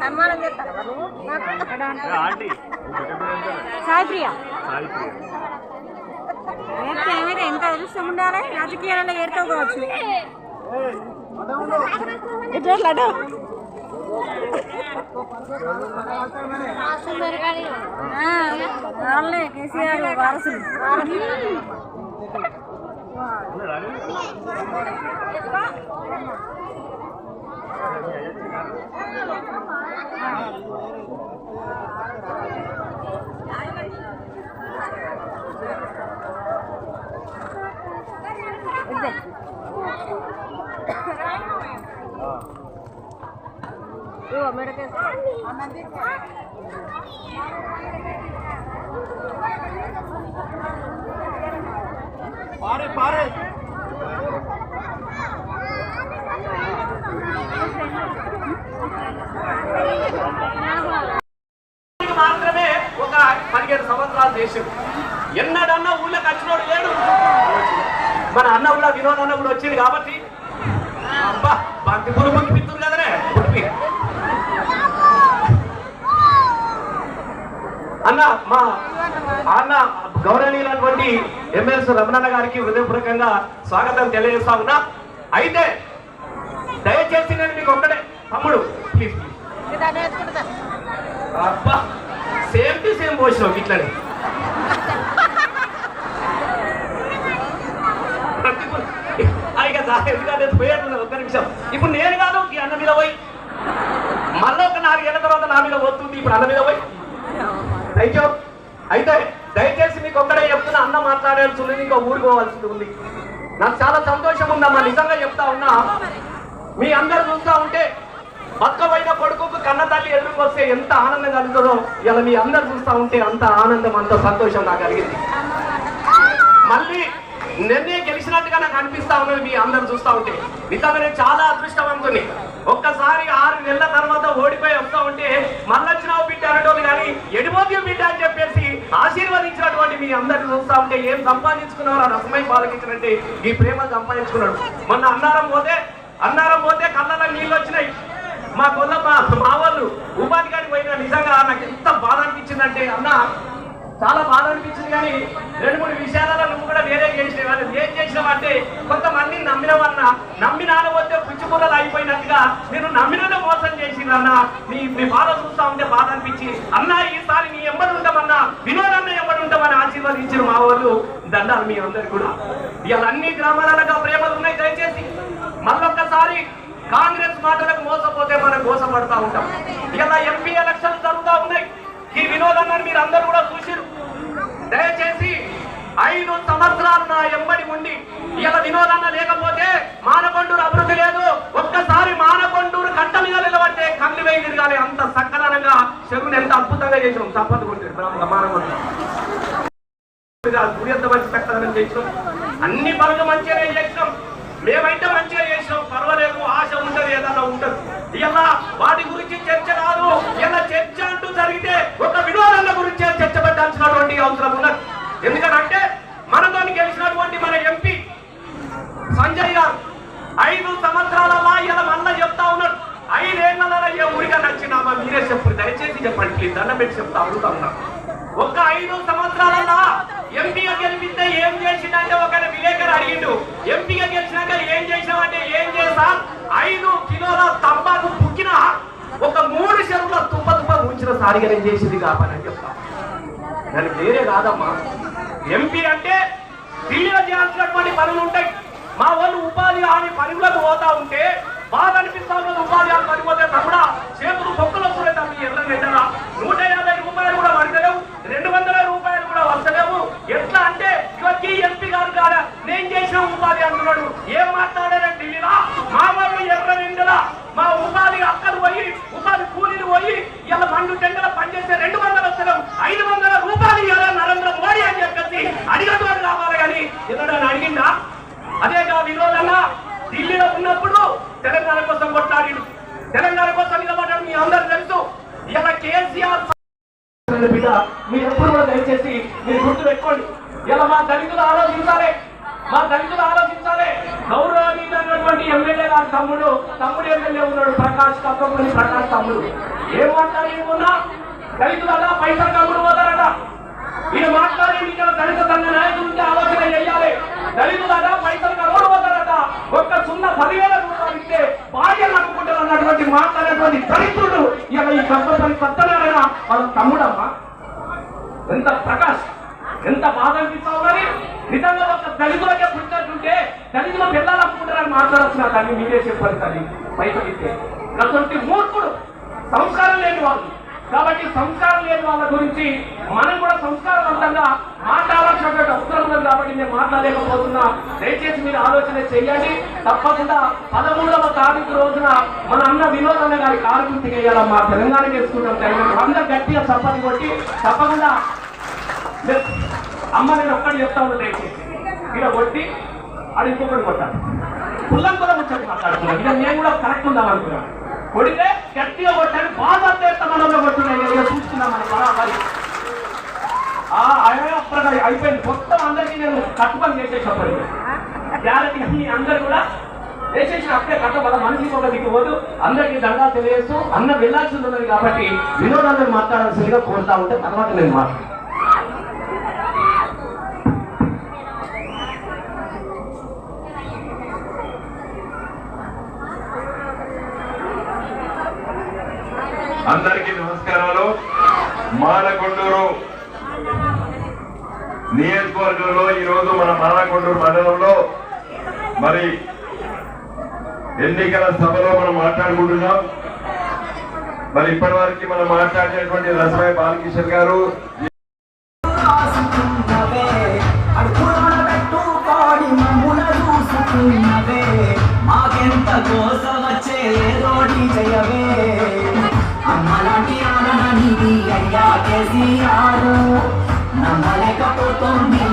సన్మానం చేస్తాను సాయిప్రియ ఏమైనా ఎంత అదృష్టం ఉండాలి రాజకీయాలలో ఏర్కోవచ్చు ఇట్లా వాళ్ళే కేసీఆర్ వారసులు మాత్రమే ఒక 17 సంవత్సరాలు చేసింది. ఎన్నడన్నా ఊళ్ళోకి వచ్చినోడు లేడు. మన అన్న కూడా వినోద్ అన్న కూడా వచ్చింది కాబట్టి బంతి పూలు ముందు పిత్తురు కదనే పుట్టి అన్న మా అన్న గౌరవనీయులైనటువంటి ఎమ్మెల్సీ రమణన్న గారికి హృదయపూర్వకంగా స్వాగతం తెలియజేస్తా ఉన్నా. అయితే దయచేసి నేను మీకు ఒక్కడే తమ్ముడు ప్లీజ్ అబ్బా సేమ్ టు సేమ్ పోసినావు ఇట్లని ఒక్క నిమిషం. ఇప్పుడు నేను కాదు ఈ అన్న మీద పోయి మళ్ళీ ఒక 4 ఏళ్ల తర్వాత నా మీద పోతుంది. ఇప్పుడు అన్న మీద పోయి థ్యాంక్ యూ. అయితే దయచేసి మీకు ఒక్కడే చెప్తున్నా, అన్న మాట్లాడాల్సి ఉంది, ఇంకా ఊరికి పోవాల్సి ఉంది. నాకు చాలా సంతోషం ఉందమ్మా, నిజంగా చెప్తా ఉన్నా. మీ అందరు చూస్తా ఉంటే పక్కవైన కొడుకుకు కన్న తల్లి ఎదురుకు వస్తే ఎంత ఆనందం కలుగుతుందో ఇలా మీ అందరు చూస్తా ఉంటే అంత ఆనందం అంత సంతోషం నాకు కలిగింది. మళ్ళీ నిన్నే గెలిచినట్టుగా నాకు అనిపిస్తా ఉన్నది మీ అందరు చూస్తా ఉంటే. నిజంగా నేను చాలా అదృష్టవంతుని. ఒక్కసారి 6 నెలల తర్వాత ఓడిపోయి వస్తా ఉంటే మళ్ళొచ్చినావు బిడ్డ అనటోళ్ళు కానీ ఎడిపోతే బిడ్డ అని చెప్పేసి ఆశీర్వదించినటువంటి మీ అందరిని చూస్తా ఉంటే ఏం సంపాదించుకున్నారో ఆ రసమై పాలకించినట్టే ఈ ప్రేమ సంపాదించుకున్నాడు. మొన్న అన్నారం పోతే కళ్ళలో నీళ్ళు వచ్చినాయి. మా మా వాళ్ళు ఉపాధి కాడికి పోయినా నిజంగా నాకు ఎంత బాధ అనిపించిందంటే అన్న చాలా బాధ అనిపించింది. కానీ 2-3 విషయాలలో నువ్వు కూడా వేరే చేసినావు. ఏం చేసినావు అంటే కొంతమందిని నమ్మినవన్న నమ్మినానపోతే పుచ్చిపూరలు అయిపోయినట్టుగా నేను నమ్మిననే మోసం చేసిందన్న. మీ బాధ చూస్తా ఉంటే బాధ అనిపించి అన్న ఈసారి నీ ఎంబడి ఉంటామన్నా వినోదన్న ఎంబడి ఉంటామని ఆశీర్వదించారు మా వాళ్ళు. దండాలు మీ అందరు కూడా. ఇవాళ అన్ని గ్రామాలలో ప్రేమలు ఉన్నాయి. దయచేసి మళ్ళొక్కసారి కాంగ్రెస్ మాటలకు మోసపోతే మనం మోసపడతా ఉంటాం. ఇలా ఎంపీ ఎలక్షన్లు జరుగుతూ ఉన్నాయి. ఈ వినోదాన్ని మీరు అందరూ కూడా చూసిరు. దయచేసి 5 సంవత్సరాలు నా ఎంబడి ఉండి ఇలా వినోదాన్న లేకపోతే మానకొండూరు అభివృద్ధి లేదు. ఒక్కసారి మానకొండూరు కట్ట మీద నిలబడితే కళ్ళు వేయి తిరగాలి. అంత సక్కదనంగా చెరువుని ఎంత అద్భుతంగా చేసినాం. సంపద కొట్టారు మానకొండూరు చేసినాం. అన్ని పనులు మంచిగానే చేసినాం. మేమైతే మంచిగా చేసినాం, పర్వాలేదు. ఆశ ఉంటది, ఏదన్నా ఉంటది. ఇలా వాటి గురించి చర్చ కాదు. ఇలా చర్చ అంటూ జరిగితే ఒక వినోదాల గురించి చర్చ పెట్టాల్సినటువంటి అవసరం ఉన్నది. ఎందుకంటే మనతో గెలిచినటువంటి మన ఎంపీ సంజయ్ గారు 5 సంవత్సరాలలో ఇలా మళ్ళా చెప్తా ఉన్నాడు. 5 ఏళ్లలో ఏ ఊరిగా నచ్చినామా మీరే చెప్పు, దయచేసి చెప్పండి ప్లీజ్, దండం పెట్టి చెప్తా అడుగుతా ఉన్నా. ఒక్క 5 సంవత్సరాలలో ఎంపీగా గెలిపిస్తే ఏం చేసిందంటే ఒక విలేకరు అడిగిండు, ఎంపీగా గెలిచినాక ఏం చేసినామంటే ఏం చేసా 5 కిలోల తంబాకు పుక్కిన ఒక 3 చెరువుల తుప్ప ఉంచిన సారిగా నేను చేసింది కాపాలని చెప్తా. దానికి వేరే కాదమ్మా. ఎంపీ అంటే ఢిల్లీలో చేయాల్సినటువంటి పనులు ఉంటాయి. మా వాళ్ళు ఉపాధి హామీ పనులకు పోతా ఉంటే బాధ అనిపిస్తా ఉన్నది. ఉపాధి హామీ పనిపోతే తమ్ముడా చేతులు పొక్కులు వస్తున్నాయి. తమ్మి ఎర్రని ఎట్టరా 150 రూపాయలు కూడా పడతలేవు, 200 రూపాయలు కూడా వస్తలేవు. ఎట్లా అంటే ఇవన్నీ ఎంపీ గారు కాదా నేను చేసిన ఉపాధి అంటున్నాడు. ఏం మాట్లాడారా ఢిల్లీలో? మా వాళ్ళు ఎర్రనిండలా మా ఉపాధి అక్కలు పోయి ఉపాధి కూలీలు పోయి ఇలా మండు టెండల పనిచేస్తే 200 వస్తలేవు, 500 రూపాయలు ఇవ్వాలి నరేంద్ర మోడీ అని చెప్పేసి అడిగేవాడు కావాలి. కానీ ఎన్నడని అడిగిందా? అదేగా వినోదన్న ఢిల్లీలో ఉన్నప్పుడు తెలంగాణ కోసం కొట్లాడి తెలంగాణ కోసం నిలబడ్డాడు. మీ అందరూ తెలుసు. ఇలా కేసీఆర్ బిడ్డ మీరు ఎప్పుడు కూడా దయచేసి మీరు గుర్తు పెట్టుకోండి. ఇలా మా దళితులు ఆలోచించాలి, మా దళితులు ఆలోచించాలి. గౌరవనీయులైనటువంటి ఎమ్మెల్యే గారు తమ్ముడు ఎమ్మెల్యే ఉన్నాడు. ప్రకాష్ కప్పని ప్రకాష్ తమ్ముడు ఏం మాట్లాడేమన్నా దళితులదా పైసలు కమ్ముడు పోతారట. ఈయన మాట్లాడి ఇక్కడ దళిత సంఘ నాయకులకి ఆలోచన చేయాలి. దళితులదా పైసలు కమ్ముడు పోతారట. ఒక్క 10,000 రూపాయలు ఇస్తే భార్యలు అనుకుంటారు అన్నటువంటి మాట్లాడేటువంటి దళితుడు ఇలా ఈ కంపల్సరీ సత్యనారాయణ వాళ్ళ తమ్ముడమ్మా. ఎంత ప్రకాష్ ఎంత బాధ అనిపిస్తా ఉన్నది. నిజంగా ఒక దళితులకే పుట్టినట్టుంటే దళితులు పిల్లలు అనుకుంటారని మాట్లాడాల్సిన దాన్ని మీరే చెప్పారు. తల్లి పైసలు ఇస్తే అటువంటి మూర్ఖుడు సంస్కారం లేని వాళ్ళు. కాబట్టి సంస్కారం లేని వాళ్ళ గురించి మనం కూడా సంస్కారవంతంగా మాట్లాడాల్సినటువంటి అవసరం ఉంది. కాబట్టి నేను మాట్లాడలేకపోతున్నా. దయచేసి మీరు ఆలోచన చేయండి. తప్పకుండా 13వ తారీఖు రోజున మన అన్న వినోద్ అన్న గారి కారుగుర్తి వేయాలమ్మా. తెలంగాణ చేసుకుంటాం. తెలంగాణ అందరూ గట్టిగా చప్పటి కొట్టి తప్పకుండా అమ్మ నేను ఒక్కటి చెప్తా ఉన్నా. దయచేసి ఇలా కొట్టి అది ఇంకొకటి కొట్టాలి. కులం కూడా వచ్చి మాట్లాడుతున్నాను. ఇక నేను కూడా కరెక్ట్ ఉందాం అనుకున్నాను. కొడితే గట్టిగా కొట్టాలి. బాగా తీర్థమనంలో కొట్టున్నాయి. చూస్తున్నాం మనం బరాబరి. అప్పటికి అయిపోయింది. మొత్తం అందరికీ నేను కట్టుకొని చేసేటప్పటికి గ్యారెంటీ అందరు కూడా వేసేసిన అప్పుడే కట్ట వల్ల మనిషికి ఒక దిక్కు పోదు. అందరికీ దండాలు తెలియజేస్తూ అన్న వెళ్ళాల్సి ఉన్నది. కాబట్టి వినోదాన్ని మాట్లాడాల్సిందిగా కోరుతా ఉంటే తర్వాత నేను మాట్లాడు. అందరికీ నమస్కారాలు. మానకొండూరు నియోజకవర్గంలో ఈరోజు మన మానకొండూరు మండలంలో మరి ఎన్నికల సభలో మనం మాట్లాడుకుంటున్నాం. మరి ఇప్పటి వరకు మనం మాట్లాడినటువంటి లక్ష్మీ బాలకిషన్ గారు మాకెంత కోసం వచ్చే ఏదోటి చేయవే అమ్మలాంటి ఆననిది అయ్యా కేసీఆర్ నమ్మలేకపోతుంది